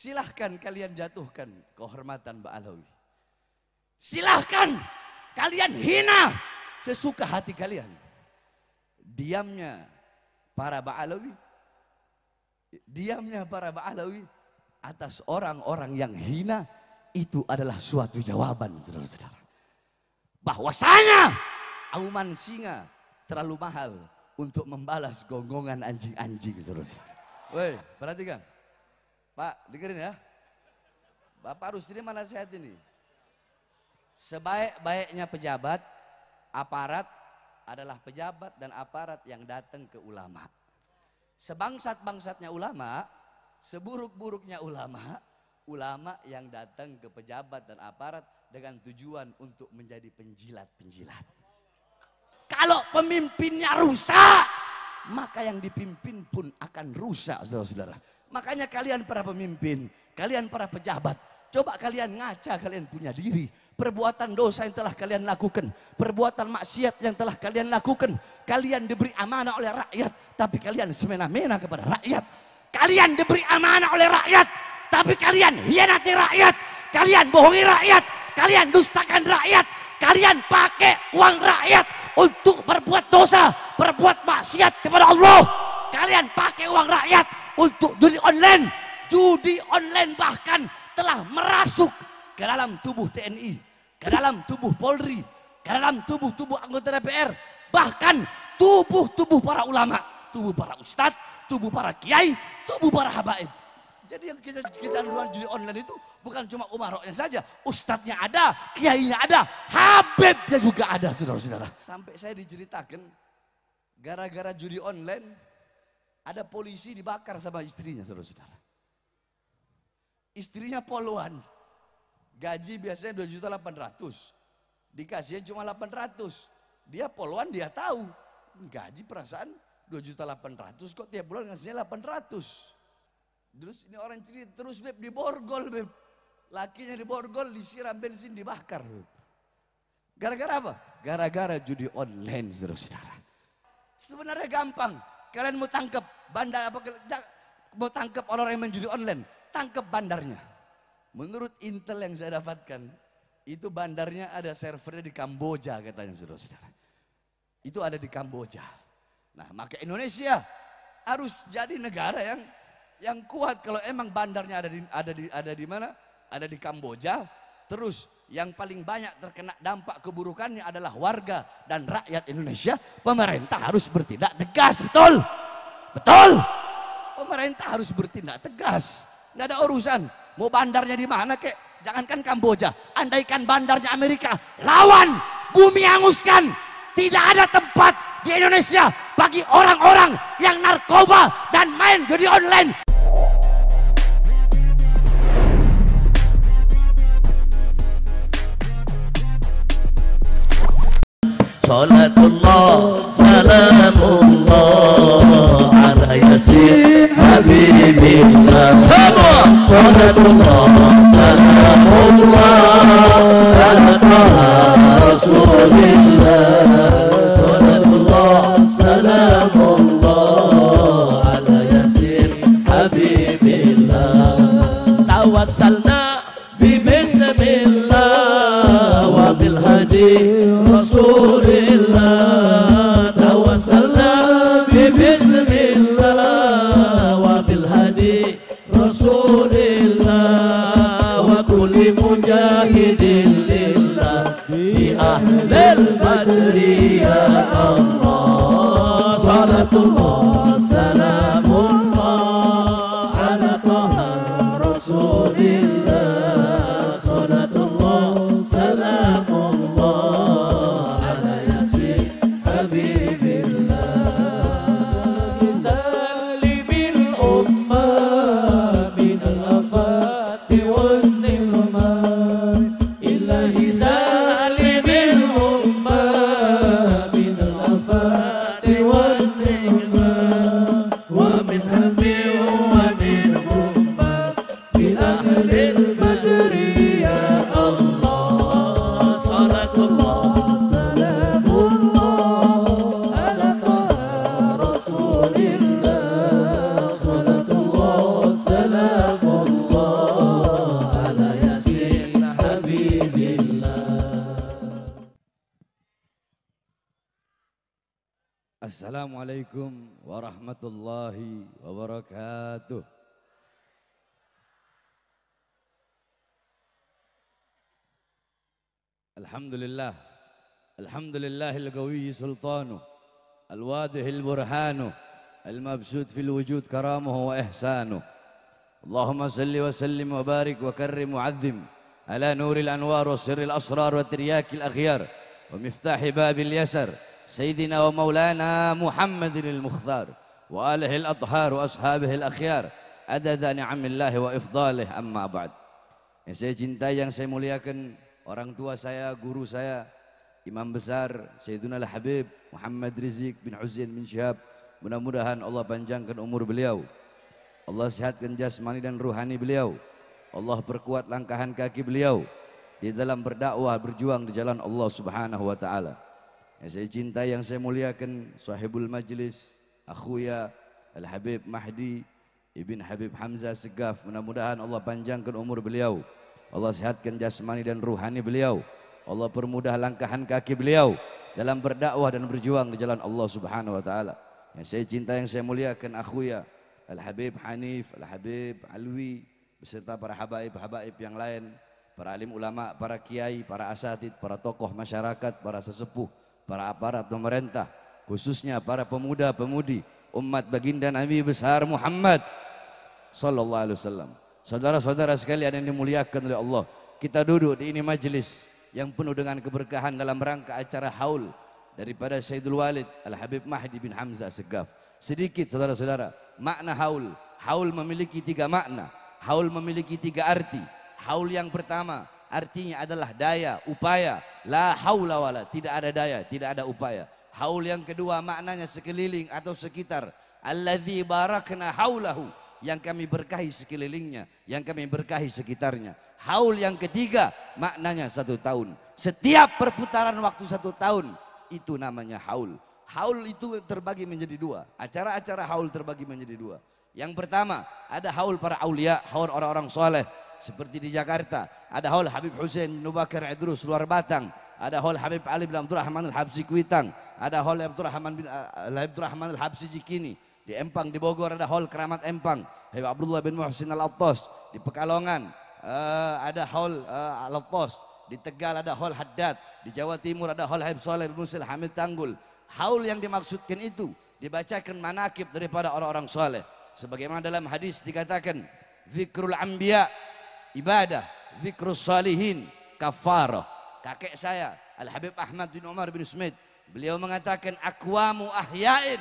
Silahkan kalian jatuhkan kehormatan Ba'alawi. Silahkan kalian hina sesuka hati kalian. Diamnya para Ba'alawi atas orang-orang yang hina itu adalah suatu jawaban, saudara-saudara. Bahwasanya auman singa terlalu mahal untuk membalas gonggongan anjing-anjing, saudara-saudara. Woi, perhatikan. Pak, dengerin ya. Bapak harus terima nasihat ini. Sebaik-baiknya pejabat, aparat adalah pejabat dan aparat yang datang ke ulama. Sebangsat-bangsatnya ulama, seburuk-buruknya ulama, ulama yang datang ke pejabat dan aparat dengan tujuan untuk menjadi penjilat-penjilat. Kalau pemimpinnya rusak, maka yang dipimpin pun akan rusak, saudara-saudara. Makanya kalian para pemimpin, kalian para pejabat, coba kalian ngaca, kalian punya diri. Perbuatan dosa yang telah kalian lakukan, perbuatan maksiat yang telah kalian lakukan. Kalian diberi amanah oleh rakyat, tapi kalian semena-mena kepada rakyat. Kalian diberi amanah oleh rakyat, tapi kalian hianati rakyat. Kalian bohongi rakyat, kalian dustakan rakyat. Kalian pakai uang rakyat untuk berbuat dosa, berbuat maksiat kepada Allah. Kalian pakai uang rakyat untuk judi online. Judi online bahkan telah merasuk ke dalam tubuh TNI, ke dalam tubuh Polri, ke dalam tubuh-tubuh anggota DPR, bahkan tubuh-tubuh para ulama, tubuh para ustadz, tubuh para kiai, tubuh para habaib. Jadi yang kecanduan judi online itu bukan cuma umaroknya saja, ustadznya ada, kiainya ada, habibnya juga ada, saudara-saudara. Sampai saya diceritakan, gara-gara judi online, ada polisi dibakar sama istrinya, saudara-saudara. Istrinya poluan, gaji biasanya 2.800.000, dikasihnya cuma 800. Dia poluan, dia tahu, gaji perasaan 2.800.000 kok tiap bulan ngasihnya 800. Terus ini orang cerita, terus beb diborgol beb. Lakinya diborgol, disiram bensin, dibakar beb. Gara-gara apa? Gara-gara judi online, saudara-saudara. Sebenarnya gampang. Kalian mau tangkap bandar apa? Mau tangkap orang yang main judi online, tangkap bandarnya. Menurut intel yang saya dapatkan, itu bandarnya ada servernya di Kamboja katanya, saudara-saudara. Itu ada di Kamboja. Nah, maka Indonesia harus jadi negara yang kuat. Kalau emang bandarnya ada di mana? Ada di Kamboja. Terus yang paling banyak terkena dampak keburukannya adalah warga dan rakyat Indonesia. Pemerintah harus bertindak tegas, betul? Betul? Pemerintah harus bertindak tegas. Nggak ada urusan. Mau bandarnya di mana kek? Jangankan Kamboja. Andaikan bandarnya Amerika, lawan, bumi hanguskan. Tidak ada tempat di Indonesia bagi orang-orang yang narkoba dan main judi online. Salatullah salamullah ala yasin habibillah. Semua salatullah salamullah ala rasulillah. Salatullah salamullah ala yasin habibillah. Tawassalna bismillah wa bil hadi Rasulillah. Tawassalna bismillah wa bil hadi Rasulillah wa kulli mujahidin lillah bi ahlil badri ya Allah. Salatullah salamullah ala taha Rasulillah. Salatullah salamullah ala yasin habibillah. Salimil ummah minal afati wan ni'mah. Ilahi salimil ummah minal afati wan ni'mah. Wa min hammi wa min ummah bi ahlil Assalamualaikum warahmatullahi wabarakatuh. Alhamdulillah. Alhamdulillahil qawiyyi sultanu. Al-wadihil burhanu. Al-mabsud fil wujud karamuhu wa ihsanu. Allahumma salli wa sallim wa barik wa karrim wa azzim ala nuril anwar wa sirril asrar wa tiryakil akhyar wa miftahi babil yasar. سيدنا ومولانا محمد المختار وآله الأطهار وأصحابه الأخيار عدد نعم الله وإفضاله أما بعد. Yang saya cintai, yang saya muliakan, orang tua saya, guru saya, Imam besar Sayyiduna Al-Habib Muhammad Rizik bin Husain bin Syihab. Mudah-mudahan Allah panjangkan umur beliau, Allah sehatkan jasmani dan ruhani beliau, Allah perkuat langkahan kaki beliau di dalam berdakwah, berjuang di jalan Allah Subhanahu wa taala. Yang saya cintai, yang saya muliakan, sahibul majlis, akhuya Al-Habib Mahdi Ibn Habib Hamzah Segaf. Mudah-mudahan Allah panjangkan umur beliau, Allah sehatkan jasmani dan ruhani beliau, Allah permudah langkahan kaki beliau dalam berdakwah dan berjuang di jalan Allah Subhanahu wa taala. Yang saya cintai, yang saya muliakan, akhuya Al-Habib Hanif, Al-Habib Alwi beserta para habaib-habaib yang lain, para alim ulama, para kiai, para asatid, para tokoh masyarakat, para sesepuh, para aparat pemerintah, khususnya para pemuda-pemudi umat baginda Nabi besar Muhammad sallallahu alaihi wasallam. Saudara-saudara sekalian yang dimuliakan oleh Allah, kita duduk di ini majelis yang penuh dengan keberkahan dalam rangka acara haul daripada Sayyidul Walid Al-Habib Mahdi bin Hamzah Segaf. Sedikit saudara-saudara, makna haul. Haul memiliki 3 makna, haul memiliki 3 arti. Haul yang pertama artinya adalah daya, upaya. La haula wala, tidak ada daya, tidak ada upaya. Haul yang kedua maknanya sekeliling atau sekitar. Alladzi barakna haulahu, yang kami berkahi sekelilingnya, yang kami berkahi sekitarnya. Haul yang ketiga maknanya 1 tahun. Setiap perputaran waktu 1 tahun itu namanya haul. Haul itu terbagi menjadi 2. Acara-acara haul terbagi menjadi 2. Yang pertama ada haul para aulia, haul orang-orang soleh. Seperti di Jakarta ada haul Habib Husain bin Bakar Idrus Luar Batang, ada haul Habib Ali bin Abdurrahman Al-Habsi Kuitang, ada haul Abdurrahman Al-Habsi Jikini. Di Empang di Bogor ada haul Keramat Empang Habib Abdullah bin Muhsin Al-Attas. Di Pekalongan ada haul Al-Attas. Di Tegal ada haul Haddad. Di Jawa Timur ada haul Habib Saleh bin Musil Hamid Tanggul. Haul yang dimaksudkan itu dibacakan manakib daripada orang-orang soleh, sebagaimana dalam hadis dikatakan zikrul anbiya ibadah, zikrus salihin kafarah. Kakek saya Al-Habib Ahmad bin Umar bin Smith, beliau mengatakan aqwamu ahyain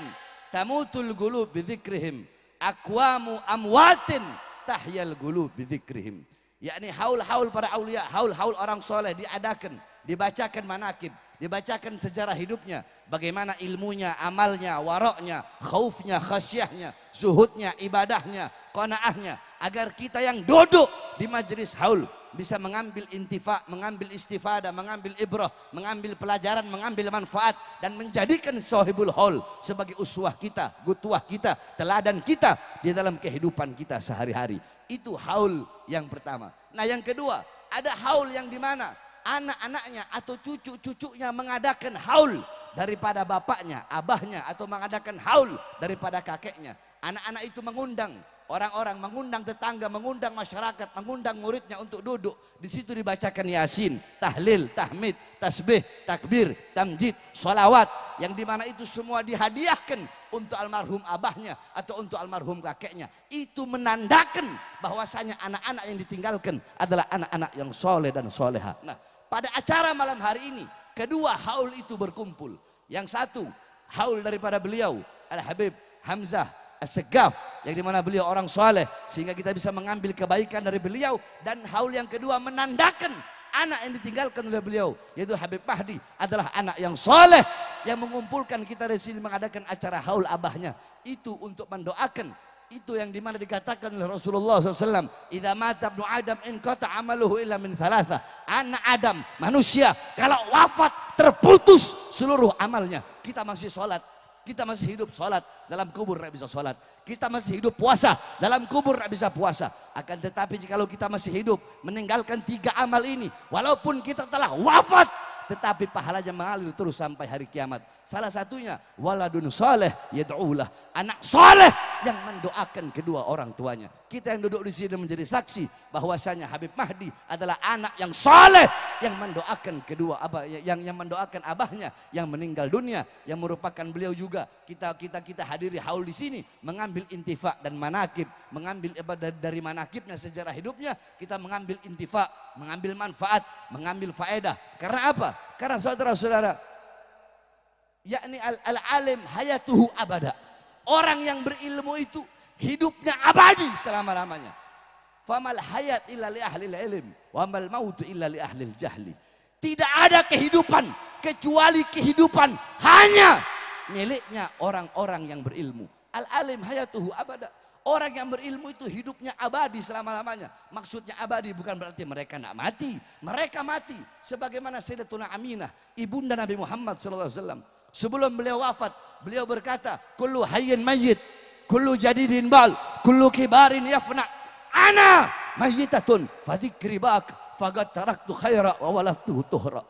tamutul qulub bidzikrihim, aqwamu amwatin tahyal qulub bidzikrihim. Yakni haul-haul para aulia, haul-haul orang soleh diadakan, dibacakan manakib, dibacakan sejarah hidupnya, bagaimana ilmunya, amalnya, waroknya, khaufnya, khasyahnya, zuhudnya, ibadahnya, qanaahnya, agar kita yang duduk di majelis haul bisa mengambil intifa, mengambil istifadah, mengambil ibrah, mengambil pelajaran, mengambil manfaat, dan menjadikan sahibul haul sebagai uswah kita, gutuah kita, teladan kita di dalam kehidupan kita sehari-hari. Itu haul yang pertama. Nah yang kedua, ada haul yang dimana anak-anaknya atau cucu-cucunya mengadakan haul daripada bapaknya, abahnya, atau mengadakan haul daripada kakeknya. Anak-anak itu mengundang orang-orang, mengundang tetangga, mengundang masyarakat, mengundang muridnya untuk duduk. Di situ dibacakan yasin, tahlil, tahmid, tasbih, takbir, tamjid, sholawat, yang dimana itu semua dihadiahkan untuk almarhum abahnya atau untuk almarhum kakeknya. Itu menandakan bahwasanya anak-anak yang ditinggalkan adalah anak-anak yang soleh dan soleha. Nah, pada acara malam hari ini, kedua haul itu berkumpul. Yang satu, haul daripada beliau Al-Habib Hamzah As-Segaf, yang dimana beliau orang soleh sehingga kita bisa mengambil kebaikan dari beliau. Dan haul yang kedua menandakan anak yang ditinggalkan oleh beliau, yaitu Habib Mahdi adalah anak yang soleh, yang mengumpulkan kita di sini mengadakan acara haul abahnya. Itu untuk mendoakan. Itu yang dimana dikatakan oleh Rasulullah SAW, idza mata ibnu Adam in qata amaluhu illa min thalatha. Anak Adam, manusia, kalau wafat terputus seluruh amalnya. Kita masih sholat, kita masih hidup sholat, dalam kubur tidak bisa sholat. Kita masih hidup puasa, dalam kubur tidak bisa puasa. Akan tetapi jikalau kita masih hidup meninggalkan 3 amal ini, walaupun kita telah wafat, tetapi pahalanya mengalir terus sampai hari kiamat. Salah satunya waladun saleh yad'ulah, anak soleh yang mendoakan kedua orang tuanya. Kita yang duduk di sini menjadi saksi bahwasanya Habib Mahdi adalah anak yang soleh yang mendoakan kedua yang mendoakan abahnya yang meninggal dunia, yang merupakan beliau juga. Kita hadiri haul di sini mengambil intifa dan manakib, mengambil dari manakibnya sejarah hidupnya, kita mengambil intifa, mengambil manfaat, mengambil faedah. Karena apa? Karena saudara-saudara, yakni al-alim hayatuhu abada. Orang yang berilmu itu hidupnya abadi selama-lamanya. Famal hayat illa li ahlil ilm wa mal mautu illa li ahlil jahli. Tidak ada kehidupan kecuali kehidupan hanya miliknya orang-orang yang berilmu. Al-alim hayatuhu abada. Orang yang berilmu itu hidupnya abadi selama-lamanya. Maksudnya abadi bukan berarti mereka tidak mati. Mereka mati. Sebagaimana Sayyidatuna Aminah, ibunda Nabi Muhammad SAW. Sebelum beliau wafat, beliau berkata, kullu hayyin mayyit, kullu jadidin bal, kullu kibarin yafna. Ana mayyitatun, fadhikri bak, faqad taraktu khaira wa walattuhu tuhra.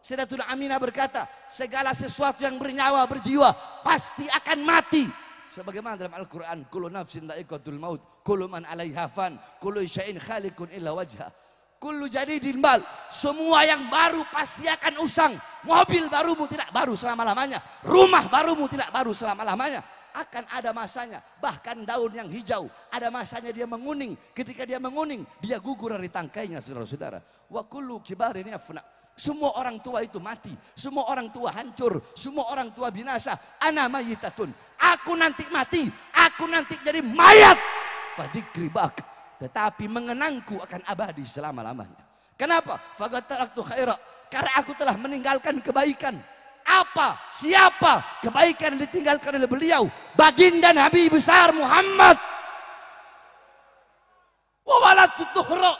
Sayyidatuna Aminah berkata, segala sesuatu yang bernyawa, berjiwa, pasti akan mati. Sebagaimana dalam Al-Quran, kullu nafsin dha'iqatul maut, kullu man 'alaiha fan, kullu syai'in khaliqun illa wajha. Kullu jadidin bal, semua yang baru pasti akan usang. Mobil barumu tidak baru selama-lamanya, rumah barumu tidak baru selama-lamanya. Akan ada masanya, bahkan daun yang hijau ada masanya dia menguning. Ketika dia menguning, dia gugur dari tangkainya, saudara-saudara. Wa kullu kibarin yafna. Semua orang tua itu mati, semua orang tua hancur, semua orang tua binasa. Ana mayyitatun, aku nanti mati, aku nanti jadi mayat. Fadzikri bak, tetapi mengenangku akan abadi selama-lamanya. Kenapa? Faqad taraktu khaira, karena aku telah meninggalkan kebaikan. Apa? Siapa? Kebaikan yang ditinggalkan oleh beliau, baginda Nabi besar Muhammad. Wa waladtu tuhra,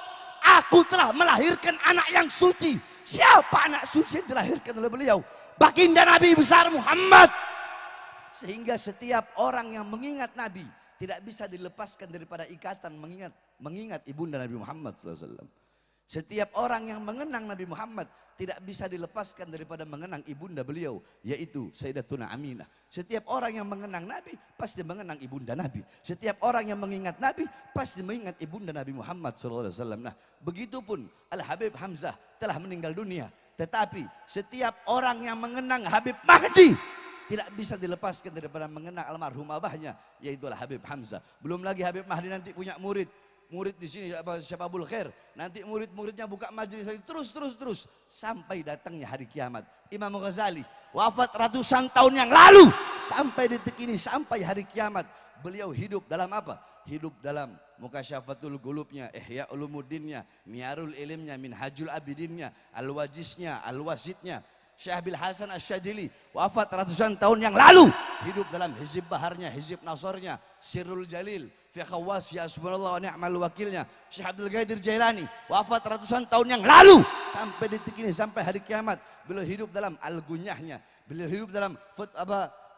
aku telah melahirkan anak yang suci. Siapa anak suci yang dilahirkan oleh beliau? Baginda Nabi besar Muhammad. Sehingga setiap orang yang mengingat Nabi tidak bisa dilepaskan daripada ikatan mengingat ibunda Nabi Muhammad SAW. Setiap orang yang mengenang Nabi Muhammad tidak bisa dilepaskan daripada mengenang ibunda beliau, yaitu Sayyidatuna Aminah. Setiap orang yang mengenang Nabi pasti mengenang ibunda Nabi. Setiap orang yang mengingat Nabi pasti mengingat ibunda Nabi Muhammad SAW. Nah, begitupun Al-Habib Hamzah telah meninggal dunia. Tetapi setiap orang yang mengenang Habib Mahdi tidak bisa dilepaskan daripada mengenang almarhum abahnya, yaitu Habib Hamzah. Belum lagi Habib Mahdi nanti punya murid di sini Syababul Khair. Nanti murid-muridnya buka majelis lagi terus sampai datangnya hari kiamat. Imam Ghazali wafat ratusan tahun yang lalu, sampai detik ini, sampai hari kiamat beliau hidup dalam apa? Hidup dalam Mukasyafatul Qulubnya, Ihya Ulumuddinnya, Miyarul Ilmnya, Minhajul Abidinnya, Al-Wajisnya, Al-Wasidnya. Syekh Abil Hasan Asy-Syadzili wafat ratusan tahun yang lalu, hidup dalam Hizib Baharnya, Hizib Nasornya, Sirrul Jalil, fi Khawas ya subhanallah wa ni'mal wakilnya. Syekh Abdul Qadir Jailani wafat ratusan tahun yang lalu, sampai detik ini, sampai hari kiamat beliau hidup dalam Al-Gunyahnya, beliau hidup dalam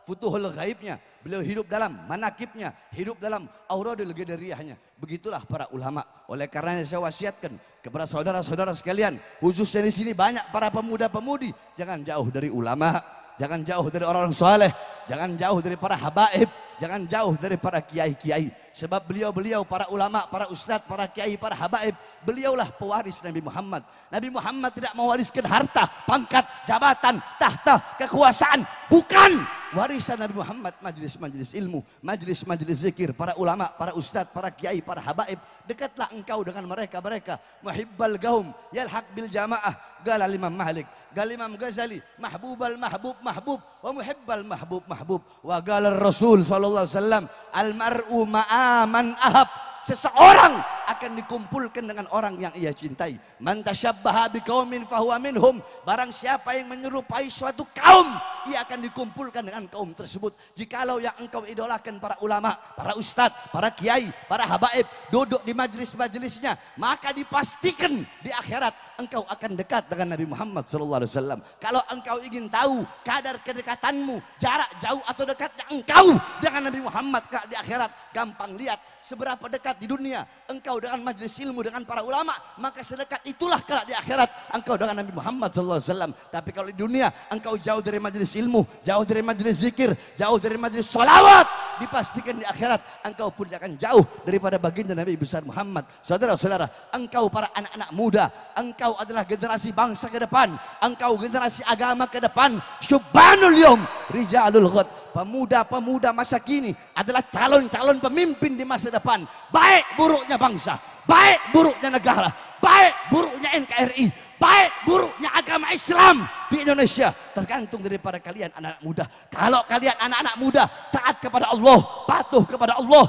Futuhul Ghaibnya, beliau hidup dalam manakibnya, hidup dalam Auradul Qadariyahnya. Begitulah para ulama. Oleh karenanya saya wasiatkan kepada saudara-saudara sekalian, khususnya di sini banyak para pemuda-pemudi, jangan jauh dari ulama, jangan jauh dari orang saleh, jangan jauh dari para habaib, jangan jauh dari para kiai-kiai. Sebab beliau-beliau para ulama, para ustadz, para kiai, para habaib, beliaulah pewaris Nabi Muhammad. Nabi Muhammad tidak mewariskan harta, pangkat, jabatan, tahta, kekuasaan. Bukan. Warisan Nabi Muhammad majlis-majlis ilmu, majlis-majlis zikir, para ulama, para ustadz, para kiai, para habaib. Dekatlah engkau dengan mereka-mereka. Muhibbal gaum yalhaq bil jamaah, gala Imam Malik, gala Imam Ghazali, mahbubal mahbub mahbub, wa muhibbal mahbub mahbub, wa gala Rasul sallallahu alaihi wasallam, al mar'u ma'aman ahab. Seseorang akan dikumpulkan dengan orang yang ia cintai. Man tasyabbaha biqaumin fahuwa minhum. Barang siapa yang menyerupai suatu kaum, ia akan dikumpulkan dengan kaum tersebut. Jikalau yang engkau idolakan para ulama, para ustadz, para kiai, para habaib, duduk di majelis-majelisnya, maka dipastikan di akhirat engkau akan dekat dengan Nabi Muhammad SAW. Kalau engkau ingin tahu kadar kedekatanmu, jarak jauh atau dekatnya engkau dengan Nabi Muhammad di akhirat, gampang lihat seberapa dekat di dunia engkau dengan majelis ilmu, dengan para ulama, maka sedekat itulah kelak di akhirat engkau dengan Nabi Muhammad SAW. Tapi kalau di dunia engkau jauh dari majelis ilmu, jauh dari majelis zikir, jauh dari majelis salawat, dipastikan di akhirat engkau pun akan jauh daripada baginda Nabi besar Muhammad. Saudara-saudara, engkau para anak-anak muda, engkau adalah generasi bangsa ke depan, engkau generasi agama ke depan. Syubbanul yom rijalul ghad, pemuda-pemuda masa kini adalah calon-calon pemimpin di masa depan. Baik buruknya bangsa, baik buruknya negara, baik buruknya NKRI, baik buruknya agama Islam di Indonesia tergantung daripada kalian anak-anak muda. Kalau kalian anak-anak muda taat kepada Allah, patuh kepada Allah,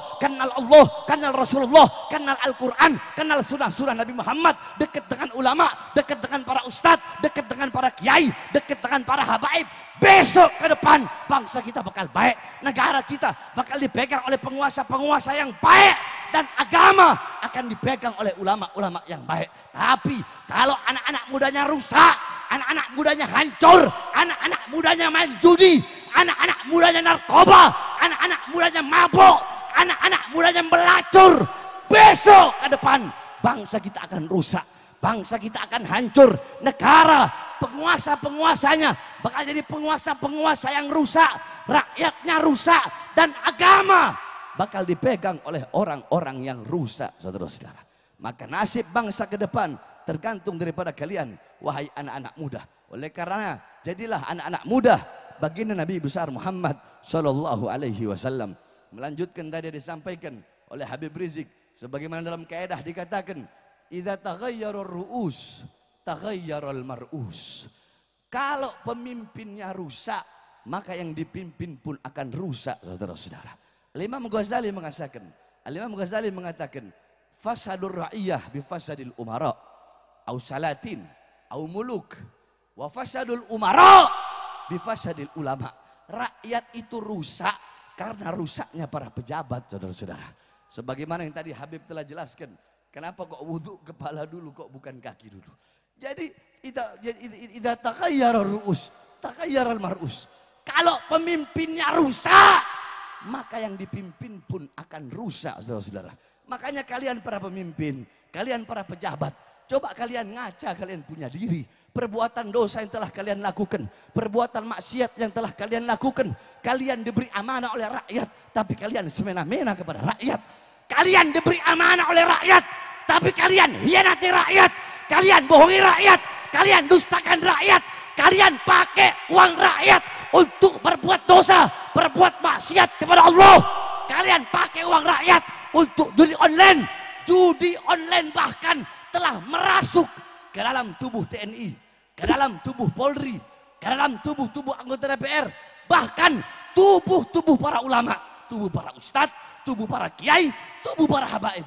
kenal Rasulullah, kenal Al-Quran, kenal sunnah-sunnah Nabi Muhammad, dekat dengan ulama, dekat dengan para ustadz, dekat dengan para kiai, dekat dengan para habaib, besok ke depan bangsa kita bakal baik, negara kita bakal dipegang oleh penguasa-penguasa yang baik, dan agama akan dipegang oleh ulama-ulama yang baik. Tapi kalau anak-anak mudanya rusak, anak-anak mudanya hancur, anak-anak mudanya main judi, anak-anak mudanya narkoba, anak-anak mudanya mabuk, anak-anak mudanya melacur, besok ke depan bangsa kita akan rusak, bangsa kita akan hancur, negara penguasa-penguasanya bakal jadi penguasa-penguasa yang rusak, rakyatnya rusak, dan agama bakal dipegang oleh orang-orang yang rusak, saudara-saudara. Maka nasib bangsa ke depan tergantung daripada kalian, wahai anak-anak muda. Oleh karena jadilah anak-anak muda baginda Nabi besar Muhammad sallallahu alaihi wasallam. Melanjutkan tadi disampaikan oleh Habib Rizik, sebagaimana dalam kaidah dikatakan, idza taghayyara ar-ru'us taghayyara al-mar'us. Kalau pemimpinnya rusak, maka yang dipimpin pun akan rusak, saudara-saudara. Imam Ghazali mengatakan, fasadur ra'iyah bi fasadil umara, au salatin, au muluk, wa fasadul umara bi fasadil ulama. Rakyat itu rusak karena rusaknya para pejabat, saudara-saudara. Sebagaimana yang tadi Habib telah jelaskan, kenapa kok wudhu kepala dulu, kok bukan kaki dulu. Jadi idza taghayyara ar-ru'us taghayyara al-mar'us. Kalau pemimpinnya rusak, maka yang dipimpin pun akan rusak, saudara-saudara. Makanya kalian para pemimpin, kalian para pejabat, coba kalian ngaca, kalian punya diri. Perbuatan dosa yang telah kalian lakukan, perbuatan maksiat yang telah kalian lakukan. Kalian diberi amanah oleh rakyat, tapi kalian semena-mena kepada rakyat. Kalian diberi amanah oleh rakyat, tapi kalian hianati rakyat. Kalian bohongi rakyat, kalian dustakan rakyat, kalian pakai uang rakyat untuk berbuat dosa, berbuat maksiat kepada Allah. Kalian pakai uang rakyat untuk judi online. Judi online bahkan telah merasuk ke dalam tubuh TNI, ke dalam tubuh Polri, ke dalam tubuh-tubuh anggota DPR, bahkan tubuh-tubuh para ulama, tubuh para ustadz, tubuh para kiai, tubuh para habaib.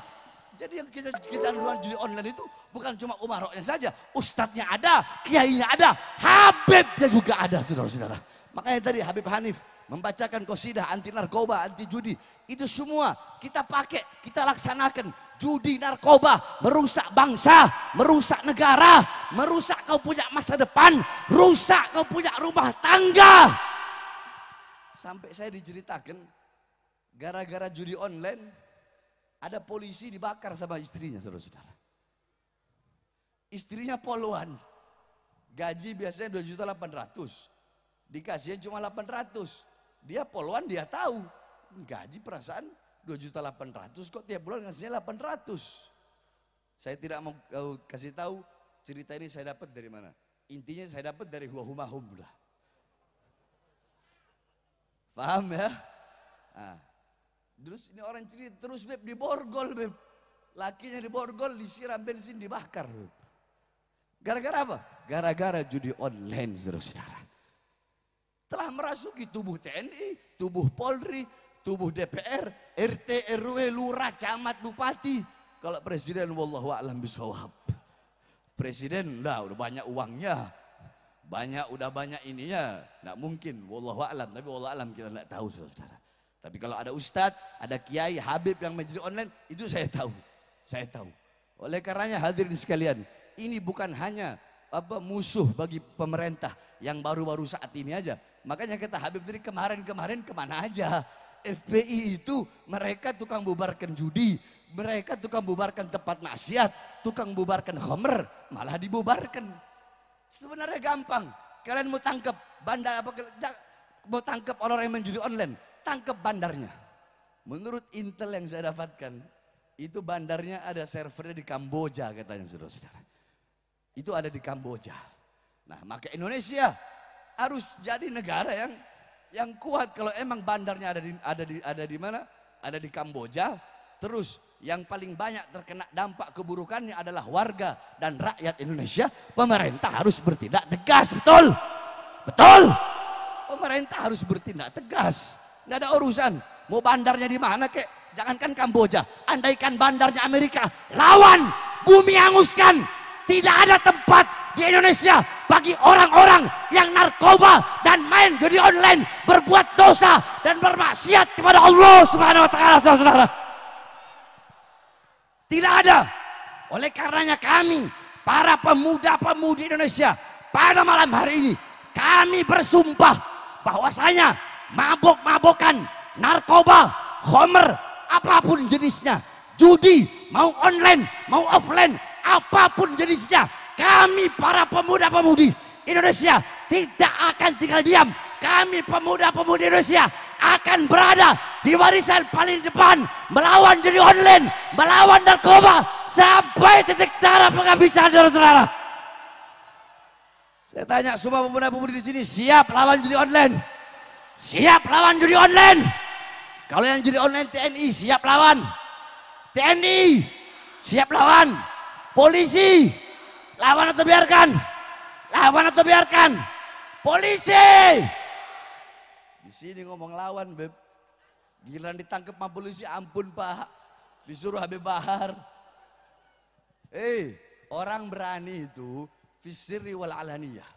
Jadi yang kecanduan judi online itu bukan cuma umaroknya saja, ustadznya ada, kiainya ada, habibnya juga ada, saudara-saudara. Makanya tadi Habib Hanif membacakan qasidah anti narkoba, anti judi. Itu semua kita pakai, kita laksanakan. Judi, narkoba merusak bangsa, merusak negara, merusak kau punya masa depan, rusak kau punya rumah tangga. Sampai saya diceritakan, gara-gara judi online, ada polisi dibakar sama istrinya, saudara-saudara. Istrinya poluan, gaji biasanya 2.800.000. Dikasihnya cuma 800. Dia poluan, dia tahu. Gaji perasaan 2.800.000 kok tiap bulan ngasihnya 800. Saya tidak mau kasih tahu cerita ini saya dapat dari mana. Intinya saya dapat dari Huahumahum. Paham ya? Nah, terus ini orang cerita terus beb diborgol beb. Lakinya diborgol, disiram bensin, dibakar. Gara-gara apa? Gara-gara judi online, saudara-saudara. Telah merasuki tubuh TNI, tubuh Polri, tubuh DPR, RT, RW, lurah, camat, bupati. Kalau presiden, wallahu a'lam bishawab. Presiden udah banyak uangnya, udah banyak ininya, nggak mungkin. Wallahu a'lam, tapi wallahu a'lam kita nggak tahu, saudara. Tapi kalau ada ustadz, ada kiai, habib yang menjadi online, itu saya tahu. Oleh karenanya hadirin sekalian, ini bukan hanya musuh bagi pemerintah yang baru-baru saat ini aja. Makanya kata Habib tadi kemarin kemana aja. FPI itu mereka tukang bubarkan judi, mereka tukang bubarkan tempat maksiat, tukang bubarkan khamr, malah dibubarkan. Sebenarnya gampang. Kalian mau tangkap bandar mau tangkap orang yang menjudi online, tangkap bandarnya. Menurut intel yang saya dapatkan, itu bandarnya ada servernya di Kamboja katanya saudara-saudara. Itu ada di Kamboja. Nah, maka Indonesia harus jadi negara yang kuat. Kalau emang bandarnya ada di mana? Ada di Kamboja. Terus yang paling banyak terkena dampak keburukannya adalah warga dan rakyat Indonesia. Pemerintah harus bertindak tegas, betul? Betul? Pemerintah harus bertindak tegas. Nggak ada urusan. Mau bandarnya di mana kek? Jangankan Kamboja. Andaikan bandarnya Amerika, lawan, bumi hanguskan. Tidak ada tempat di Indonesia bagi orang-orang yang narkoba dan main judi online, berbuat dosa dan bermaksiat kepada Allah Subhanahu wa taala, saudara. Tidak ada. Oleh karenanya kami, para pemuda-pemudi Indonesia, pada malam hari ini kami bersumpah bahwasanya mabok-mabokan, narkoba, khamr, apapun jenisnya, judi, mau online, mau offline, apapun jenisnya, kami para pemuda-pemudi Indonesia tidak akan tinggal diam. Kami pemuda-pemudi Indonesia akan berada di barisan paling depan melawan judi online, melawan narkoba sampai titik darah penghabisan, saudara-saudara. Saya tanya semua pemuda-pemudi di sini, siap lawan judi online? Siap lawan judi online? Kalau yang judi online TNI siap lawan? TNI siap lawan? Polisi, lawan atau biarkan? Lawan atau biarkan? Polisi. Di sini ngomong lawan, Beb. Giliran ditangkap sama polisi, ampun Pak. Disuruh Habib Bahar. Orang berani itu fisirri wal alaniyah.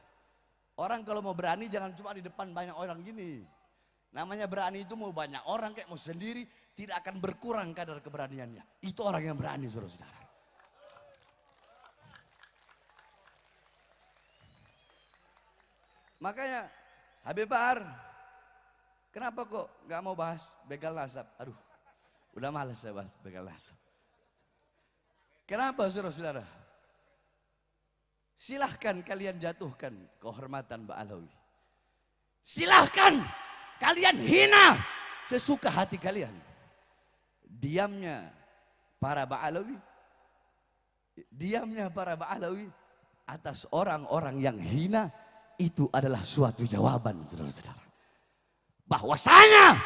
Orang kalau mau berani jangan cuma di depan banyak orang gini. Namanya berani itu mau banyak orang kayak mau sendiri, tidak akan berkurang kadar keberaniannya. Itu orang yang berani, saudara-saudara. Makanya Habib Bahar, kenapa kok nggak mau bahas begal nasab? Aduh, udah malas saya bahas begal nasab. Kenapa saudara-saudara? Silahkan kalian jatuhkan kehormatan Mbak Alawi. Silahkan kalian hina sesuka hati kalian. Diamnya para Ba'alawi, diamnya para Ba'alawi atas orang-orang yang hina, itu adalah suatu jawaban, saudara-saudara. Bahwasanya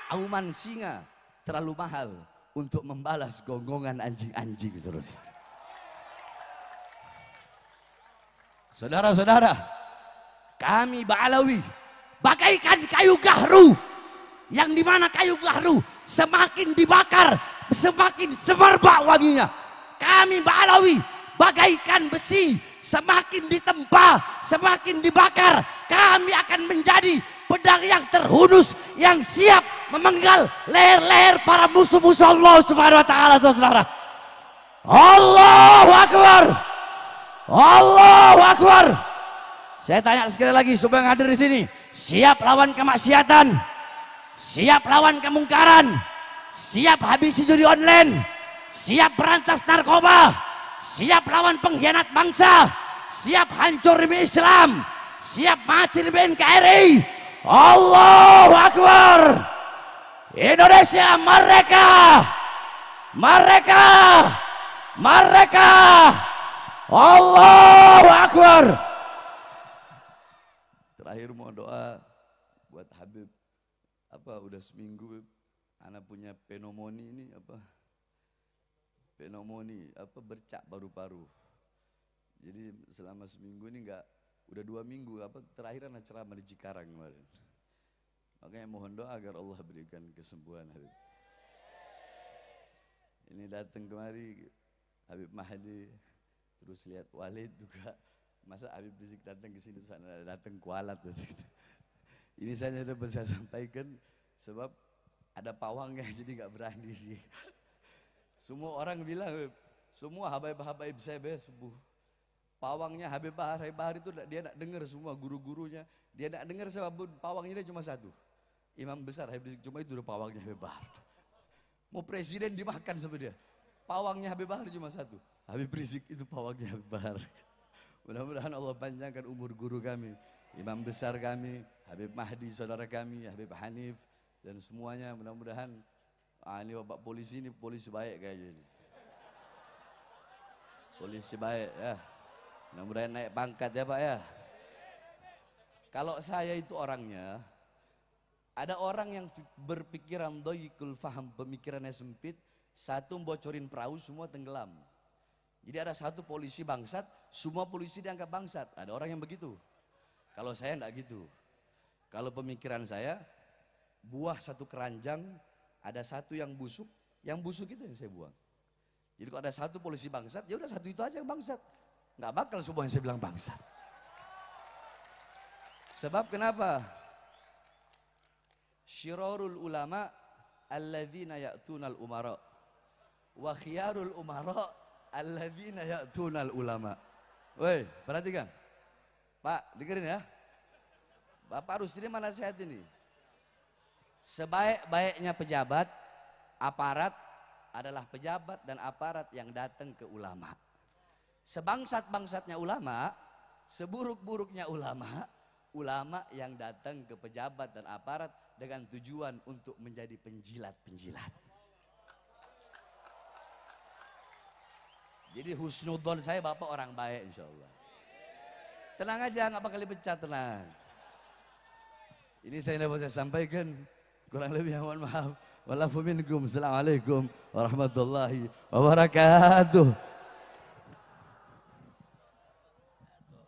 auman singa terlalu mahal untuk membalas gonggongan anjing-anjing, saudara-saudara. Saudara-saudara, kami Ba'alawi bagaikan kayu gahru, yang dimana kayu gahru semakin dibakar semakin semerbak wanginya. Kami Ba'alawi bagaikan besi, semakin ditempa semakin dibakar, kami akan menjadi pedang yang terhunus yang siap memenggal leher-leher para musuh-musuh Allah Subhanahu wa taala, saudara. Allahu Akbar, Allahu Akbar. Saya tanya sekali lagi supaya yang hadir di sini, siap lawan kemaksiatan, siap lawan kemungkaran, siap habisi judi online, siap berantas narkoba, siap lawan pengkhianat bangsa, siap hancur demi Islam, siap mati demi NKRI. Allahu Akbar. Indonesia merdeka, merdeka, merdeka. Allahu Akbar. Terakhir mau doa buat Habib. Udah seminggu anak punya pneumonia ini pneumonia bercak paru-paru. Jadi selama seminggu ini udah 2 minggu terakhir anak ceramah di Cikarang kemarin. Makanya mohon doa agar Allah berikan kesembuhan Habib. Ini datang kemari Habib Mahdi, terus lihat Walid juga. Masa Habib Rizik datang ke sini, sana datang kualat. Ini saya sudah bisa sampaikan sebab ada pawangnya jadi nggak berani. Semua orang bilang, semua habaib-habaib saya sembuh. Pawangnya Habib Bahar itu dia nak dengar semua guru-gurunya. Dia nak dengar sebab pawangnya dia cuma satu. Imam besar Habib Rizik, cuma itu udah pawangnya Habib Bahar. Mau presiden dimakan sama dia. Pawangnya Habib Bahar cuma satu. Habib Rizik itu pawangnya Habib Bahar. Mudah-mudahan Allah panjangkan umur guru kami, imam besar kami, Habib Mahdi saudara kami, Habib Hanif dan semuanya. Mudah-mudahan ini bapak polisi ini polisi baik kayaknya ini. Polisi baik ya. Mudah-mudahan naik pangkat ya Pak ya. Kalau saya itu orangnya, ada orang yang berpikiran doyikul faham, pemikirannya sempit, satu bocorin perahu semua tenggelam. Jadi ada satu polisi bangsat, semua polisi dianggap bangsat. Ada orang yang begitu. Kalau saya enggak gitu. Kalau pemikiran saya, buah satu keranjang, ada satu yang busuk itu yang saya buang. Jadi kalau ada satu polisi bangsat, ya udah satu itu aja yang bangsat. Nggak bakal semua yang saya bilang bangsat. Sebab kenapa? Syirarul ulama alladzina ya'tunal umara wa khiyarul umara alladzina ya'tunal ulama. Woi, perhatikan. Pak, dengerin ya. Bapak harus terima nasihat ini. Sebaik-baiknya pejabat, aparat adalah pejabat dan aparat yang datang ke ulama. Sebangsat-bangsatnya ulama, seburuk-buruknya ulama, ulama yang datang ke pejabat dan aparat dengan tujuan untuk menjadi penjilat-penjilat. Jadi husnudon saya Bapak orang baik insya Allah. Tenang aja, nggak bakal dipecat, tenang. Ini saya dapat saya sampaikan, kurang lebih mohon maaf. Wallafu minkum. Assalamualaikum warahmatullahi wabarakatuh.